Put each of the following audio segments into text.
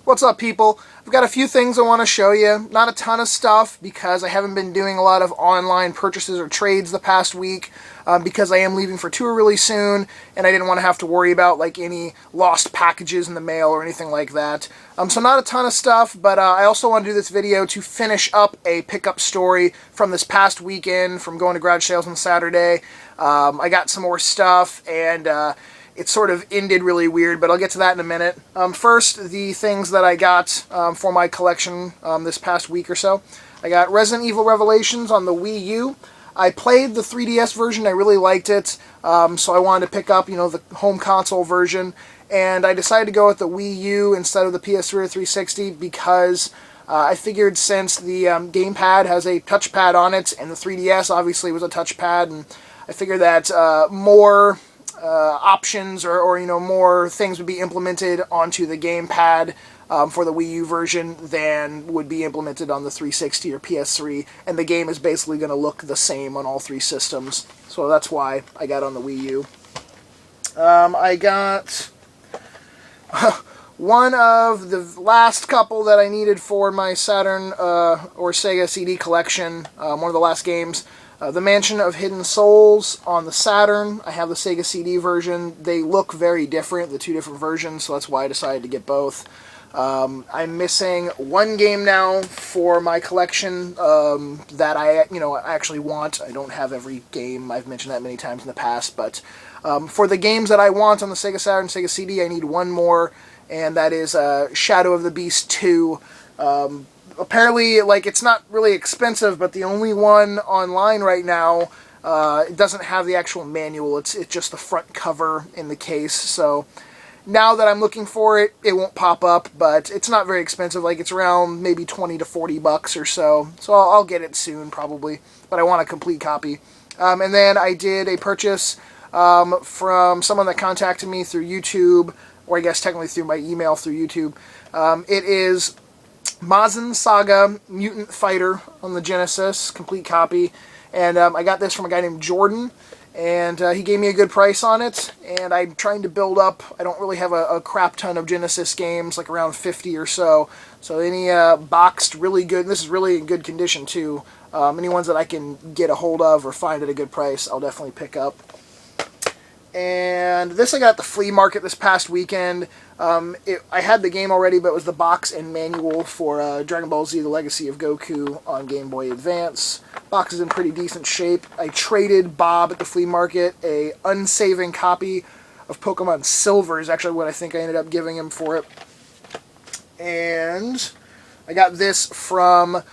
What's up, people? I've got a few things I want to show you. Not a ton of stuff because I haven't been doing a lot of online purchases or trades the past week because I am leaving for tour really soon and I didn't want to have to worry about like any lost packages in the mail or anything like that. So not a ton of stuff, but I also want to do this video to finish up a pickup story from this past weekend from going to garage sales on Saturday. I got some more stuff and it sort of ended really weird, but I'll get to that in a minute. First, the things that I got for my collection this past week or so. I got Resident Evil Revelations on the Wii U. I played the 3DS version. I really liked it, so I wanted to pick up, the home console version. And I decided to go with the Wii U instead of the PS3 or 360 because I figured since the gamepad has a touchpad on it, and the 3DS obviously was a touchpad, and I figured that more options or more things would be implemented onto the gamepad for the Wii U version than would be implemented on the 360 or PS3, and the game is basically going to look the same on all three systems, so that's why I got on the Wii U. I got one of the last couple that I needed for my Saturn or Sega CD collection, one of the last games. The Mansion of Hidden Souls on the Saturn. I have the Sega CD version. They look very different, the two different versions, so that's why I decided to get both. I'm missing one game now for my collection that I actually want. I don't have every game. I've mentioned that many times in the past, but for the games that I want on the Sega Saturn, Sega CD, I need one more, and that is Shadow of the Beast 2. Apparently, it's not really expensive, but the only one online right now, it doesn't have the actual manual. It's just the front cover in the case. So now that I'm looking for it, it won't pop up, but it's not very expensive. It's around maybe 20 to 40 bucks or so. So I'll get it soon, probably. But I want a complete copy. And then I did a purchase from someone that contacted me through YouTube, or I guess technically through my email through YouTube. It is Mazin Saga Mutant Fighter on the Genesis, complete copy, and I got this from a guy named Jordan, and he gave me a good price on it, and I'm trying to build up. I don't really have a crap ton of Genesis games, around 50 or so, so any boxed, really good, and this is really in good condition too, any ones that I can get a hold of or find at a good price, I'll definitely pick up. And this I got at the flea market this past weekend. I had the game already, but it was the box and manual for Dragon Ball Z: The Legacy of Goku on Game Boy Advance. Box is in pretty decent shape. I traded Bob at the flea market a unsaving copy of Pokemon Silver, is actually what I think I ended up giving him for it. And I got this from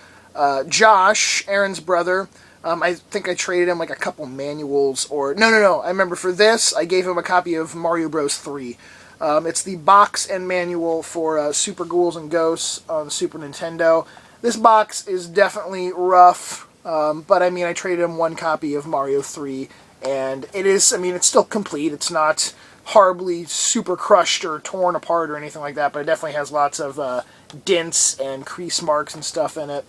Josh, Aaron's brother. I think I traded him a couple manuals, or no. I remember for this, I gave him a copy of Mario Bros. 3. It's the box and manual for Super Ghouls and Ghosts on the Super Nintendo. This box is definitely rough, but I traded him one copy of Mario 3, and it is, it's still complete. It's not horribly super crushed or torn apart or anything like that, but it definitely has lots of dents and crease marks and stuff in it.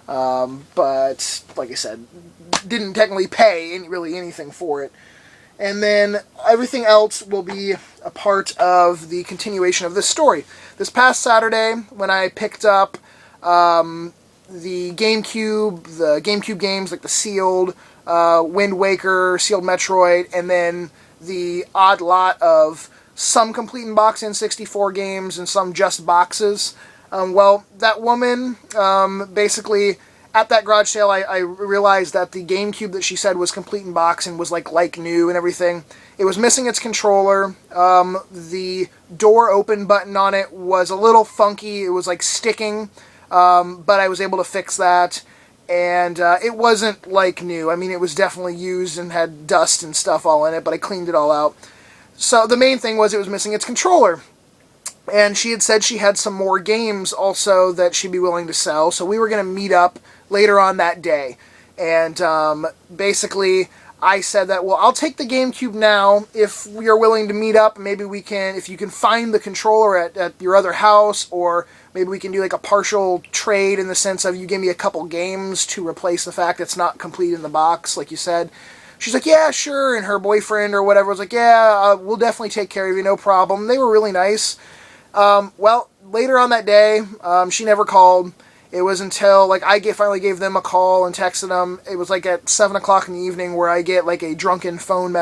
But, like I said, didn't technically pay really anything for it. And then everything else will be a part of the continuation of this story. This past Saturday, when I picked up the GameCube games, like the sealed Wind Waker, sealed Metroid, and then the odd lot of some complete in box N64 games and some just boxes. Well, that woman, basically, at that garage sale, I realized that the GameCube that she said was complete in box and was like new and everything, it was missing its controller. The door open button on it was a little funky. It was sticking, but I was able to fix that. And it wasn't new. It was definitely used and had dust and stuff all in it, but I cleaned it all out. So the main thing was it was missing its controller. And she had said she had some more games also that she'd be willing to sell, so we were going to meet up later on that day. And basically, I said that, well, I'll take the GameCube now if you're willing to meet up. Maybe we can, if you can find the controller at your other house, or maybe we can do a partial trade in the sense of you give me a couple games to replace the fact it's not complete in the box, like you said. She's like, yeah, sure, and her boyfriend or whatever was like, yeah, we'll definitely take care of you, no problem. They were really nice. Well, later on that day, she never called. It was until like finally gave them a call and texted them. It was like at 7 o'clock in the evening where I get like a drunken phone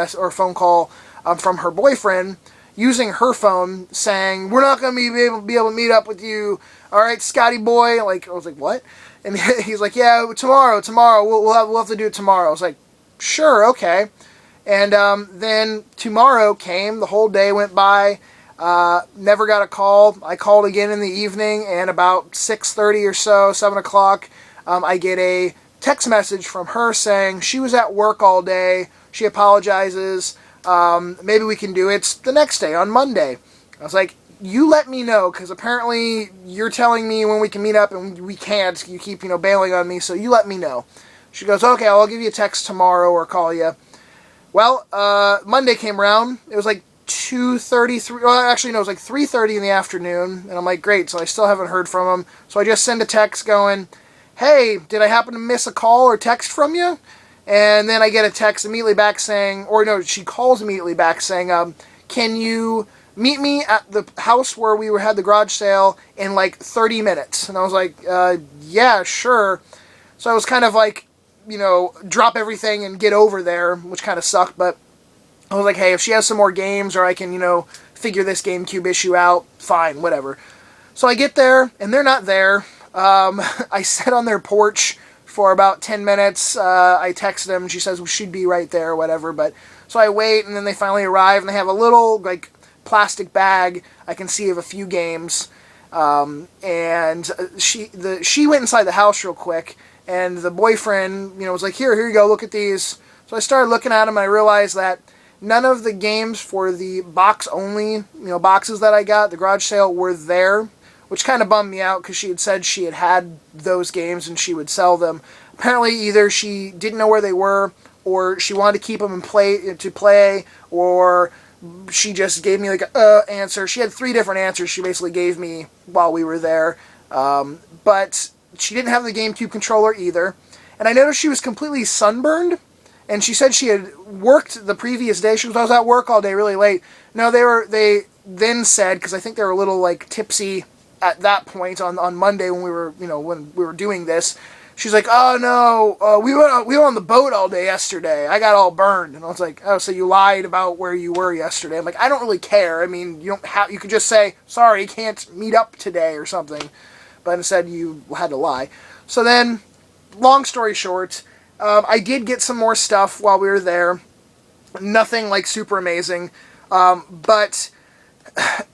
call from her boyfriend using her phone saying, "We're not going to be able to meet up with you. All right, Scotty boy." Like I was like, "What?" And he's like, "Yeah, tomorrow. We'll have to do it tomorrow." I was like, "Sure, okay." And then tomorrow came. The whole day went by. Never got a call. I called again in the evening, and about 6:30 or so, 7 o'clock, I get a text message from her saying she was at work all day. She apologizes. Maybe we can do it the next day, on Monday. I was like, you let me know, because apparently you're telling me when we can meet up, and we can't. You keep, bailing on me, so you let me know. She goes, okay, I'll give you a text tomorrow or call you. Well, Monday came around. It was like 2:33. Well, actually, no, it was like 3:30 in the afternoon. And I'm like, great. So I still haven't heard from him. So I just send a text going, hey, did I happen to miss a call or text from you? And then I get a text immediately back saying, or no, she calls immediately back saying, can you meet me at the house where we had the garage sale in like 30 minutes? And I was like, yeah, sure. So I was kind of like, drop everything and get over there, which kind of sucked, but I was like, hey, if she has some more games or I can, figure this GameCube issue out, fine, whatever. So I get there, and they're not there. I sit on their porch for about 10 minutes. I text them, she says, well, she'd be right there or whatever, but so I wait, and then they finally arrive, and they have a little, like, plastic bag I can see of a few games, and she went inside the house real quick, and the boyfriend, was like, here you go, look at these. So I started looking at them, and I realized that none of the games for the box-only, boxes that I got, the garage sale, were there, which kind of bummed me out, because she had said she had those games and she would sell them. Apparently, either she didn't know where they were, or she wanted to keep them and play, or she just gave me like a answer. She had 3 different answers she basically gave me while we were there, but she didn't have the GameCube controller either. And I noticed she was completely sunburned, and she said she had worked the previous day. She goes, I was at work all day, really late. No, they then said, because I think they were a little like tipsy at that point on Monday when we were doing this. She's like, oh no, we were on the boat all day yesterday. I got all burned. And I was like, oh, so you lied about where you were yesterday. I'm like, I don't really care. I mean, you could just say, sorry, can't meet up today or something. But instead you had to lie. So then, long story short, I did get some more stuff while we were there. Nothing like super amazing. But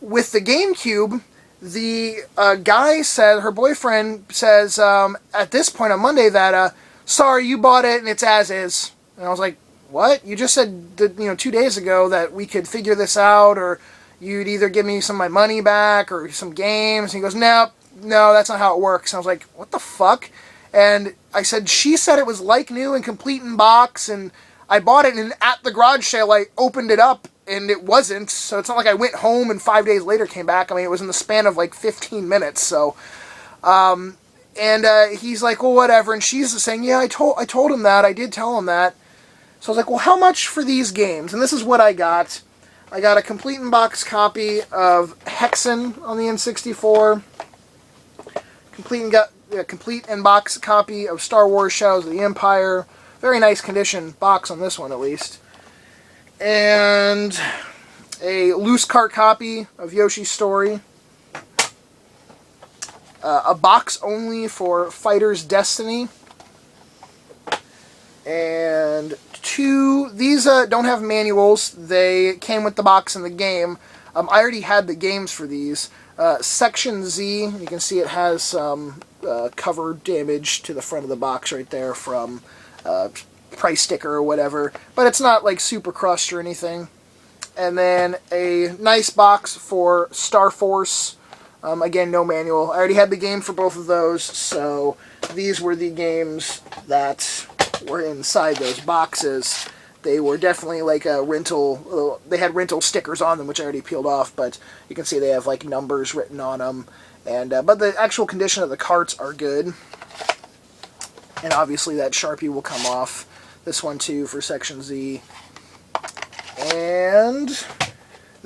with the GameCube, the guy said, her boyfriend says, at this point on Monday that, sorry, you bought it and it's as is. And I was like, what? You just said that, 2 days ago that we could figure this out, or you'd either give me some of my money back or some games. And he goes, no, that's not how it works. And I was like, what the fuck? And I said, she said it was like new and complete in box, and I bought it, and at the garage sale I opened it up, and it wasn't, so it's not like I went home and 5 days later came back. I mean, it was in the span of like 15 minutes, so, he's like, well, whatever, and she's saying, yeah, I told him that, I did tell him that. So I was like, well, how much for these games? And this is what I got. I got a complete in-box copy of Hexen on the N64, complete in-box copy of Star Wars Shadows of the Empire. Very nice condition box on this one, at least. And a loose cart copy of Yoshi's Story. A box only for Fighter's Destiny. And 2, these don't have manuals. They came with the box and the game. I already had the games for these. Section Z, you can see it has some cover damage to the front of the box right there from price sticker or whatever, but it's not like super crushed or anything. And then a nice box for Star Force. Again, no manual. I already had the game for both of those, so these were the games that were inside those boxes. They were definitely like a rental. They had rental stickers on them, which I already peeled off, but you can see they have like numbers written on them. And but the actual condition of the carts are good. And obviously that Sharpie will come off. This one too for Section Z. And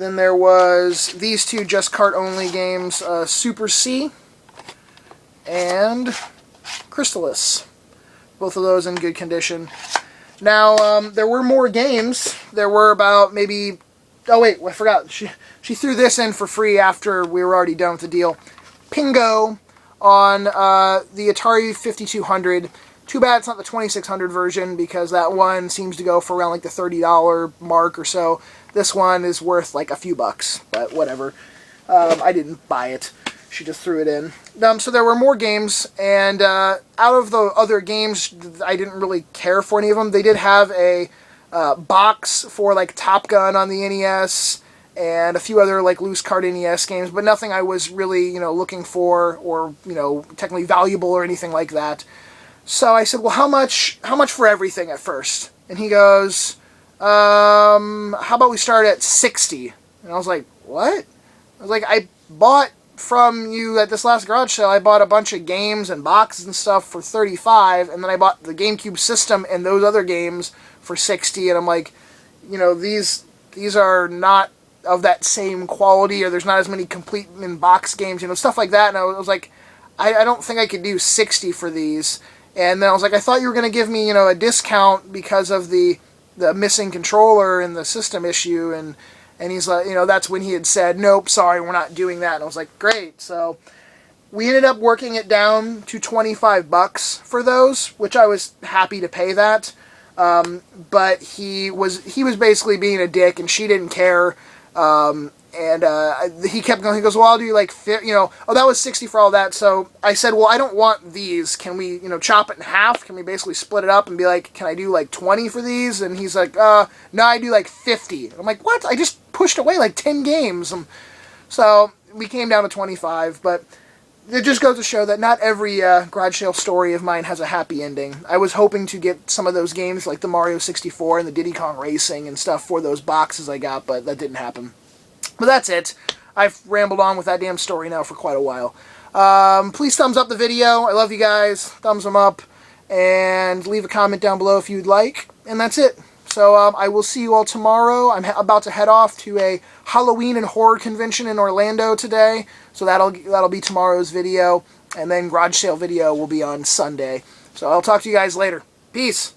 Then there was these two just cart-only games, Super C and Crystalis. Both of those in good condition. Now, there were more games. There were about maybe... Oh, wait, I forgot. She threw this in for free after we were already done with the deal. Pingo on the Atari 5200. Too bad it's not the 2600 version, because that one seems to go for around like the $30 mark or so. This one is worth like a few bucks, but whatever. I didn't buy it. She just threw it in. So there were more games, and out of the other games, I didn't really care for any of them. They did have a box for like Top Gun on the NES, and a few other like loose card NES games, but nothing I was really, looking for, or, technically valuable or anything like that. So I said, well, how much for everything at first? And he goes, how about we start at 60? And I was like, what? I was like, I bought from you at this last garage sale, I bought a bunch of games and boxes and stuff for 35, and then I bought the GameCube system and those other games for 60, and I'm like, these are not of that same quality, or there's not as many complete in box games, stuff like that. And I was like, I don't think I could do 60 for these. And then I was like, I thought you were going to give me, a discount because of the missing controller and the system issue. And he's like, that's when he had said, nope, sorry, we're not doing that. And I was like, great. So we ended up working it down to $25 for those, which I was happy to pay that. But he was basically being a dick, and she didn't care. He kept going. He goes, well, I'll do like, oh, that was 60 for all that. So I said, well, I don't want these. Can we, chop it in half? Can we basically split it up and be like, can I do like 20 for these? And he's like, no, I do like 50. I'm like, what? I just pushed away like 10 games. So we came down to 25, but it just goes to show that not every garage sale story of mine has a happy ending. I was hoping to get some of those games like the Mario 64 and the Diddy Kong Racing and stuff for those boxes I got, but that didn't happen. But that's it. I've rambled on with that damn story now for quite a while. Please thumbs up the video. I love you guys. Thumbs them up. And leave a comment down below if you'd like. And that's it. So I will see you all tomorrow. I'm about to head off to a Halloween and horror convention in Orlando today. So that'll be tomorrow's video. And then garage sale video will be on Sunday. So I'll talk to you guys later. Peace.